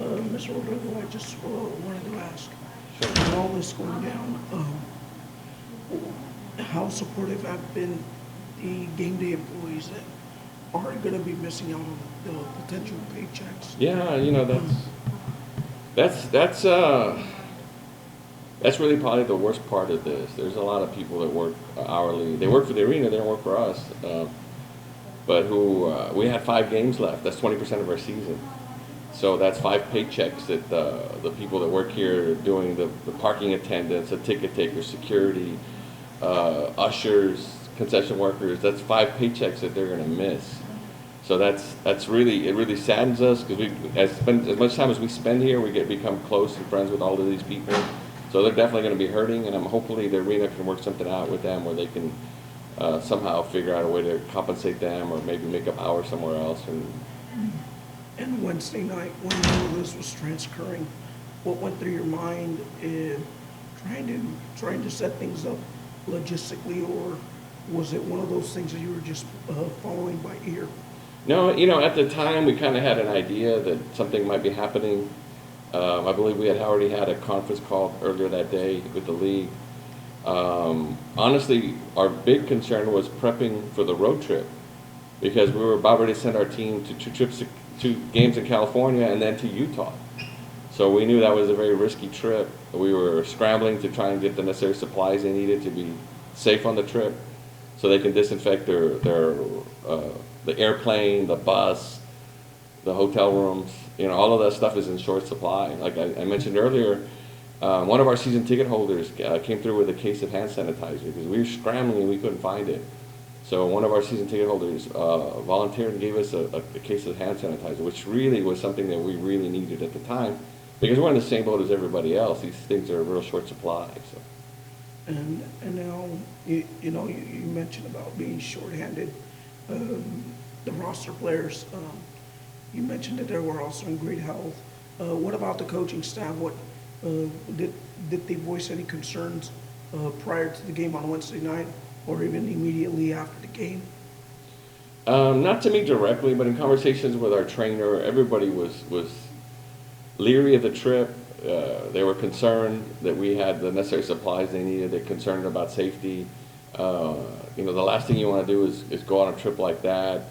Mr. Borrego, I just wanted to ask, with all this going down, how supportive have been the game day employees that are going to be missing out on the potential paychecks? Yeah, that's really probably the worst part of this. There's a lot of people that work hourly. They work for the arena. They don't work for us. But we had 5 games left. That's 20% of our season. So that's 5 paychecks that the people that work here doing the parking attendants, the ticket takers, security, ushers, concession workers. That's 5 paychecks that they're going to miss. So it really saddens us because as much time as we spend here, we become close and friends with all of these people. So they're definitely going to be hurting, and hopefully the arena can work something out with them where they can somehow figure out a way to compensate them or maybe make up hours somewhere else. And Wednesday night, when all of this was transcurring, what went through your mind in trying to set things up logistically, or was it one of those things that you were just following by ear? No, at the time we kind of had an idea that something might be happening. I believe we had already had a conference call earlier that day with the league. Honestly, our big concern was prepping for the road trip because we were about ready to send our team to 2 trips, 2 games in California and then to Utah. So we knew that was a very risky trip. We were scrambling to try and get the necessary supplies they needed to be safe on the trip so they can disinfect the airplane, the bus, the hotel rooms. All of that stuff is in short supply. Like I mentioned earlier, one of our season ticket holders came through with a case of hand sanitizer because we were scrambling and we couldn't find it. So one of our season ticket holders volunteered and gave us a case of hand sanitizer, which really was something that we really needed at the time because we're in the same boat as everybody else. These things are a real short supply. So. And now you mentioned about being shorthanded. The roster players, you mentioned that they were also in great health. What about the coaching staff? What did they voice any concerns prior to the game on Wednesday night, or even immediately after the game? Not to me directly, but in conversations with our trainer, everybody was leery of the trip. They were concerned that we had the necessary supplies they needed. They're concerned about safety. The last thing you want to do is go on a trip like that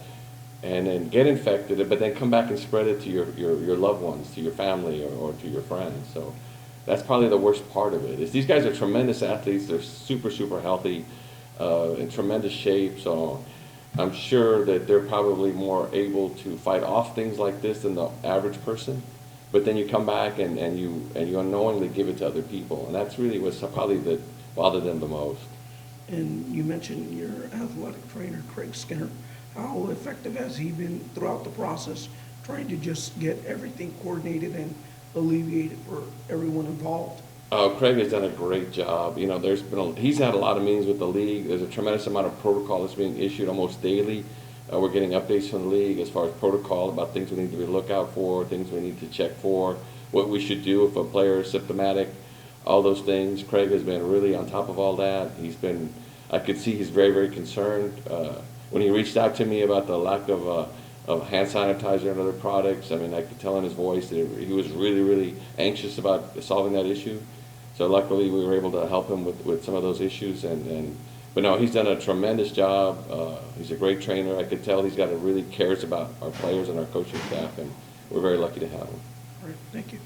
and then get infected, but then come back and spread it to your loved ones, to your family, or to your friends. So that's probably the worst part of it. Is these guys are tremendous athletes. They're super healthy, in tremendous shape. So I'm sure that they're probably more able to fight off things like this than the average person. But then you come back and you unknowingly give it to other people, and that's really what's probably that bothered them the most. And you mentioned your athletic trainer, Craig Skinner. How effective has he been throughout the process, trying to just get everything coordinated and alleviated for everyone involved? Craig has done a great job. He's had a lot of meetings with the league. There's a tremendous amount of protocol that's being issued almost daily. We're getting updates from the league as far as protocol about things we need to be look out for, things we need to check for, what we should do if a player is symptomatic, all those things. Craig has been really on top of all that. I could see he's very concerned. When he reached out to me about the lack of hand sanitizer and other products, I could tell in his voice that he was really anxious about solving that issue. So luckily we were able to help him with some of those issues. But no, he's done a tremendous job. He's a great trainer. I could tell really cares about our players and our coaching staff, and we're very lucky to have him. All right, thank you.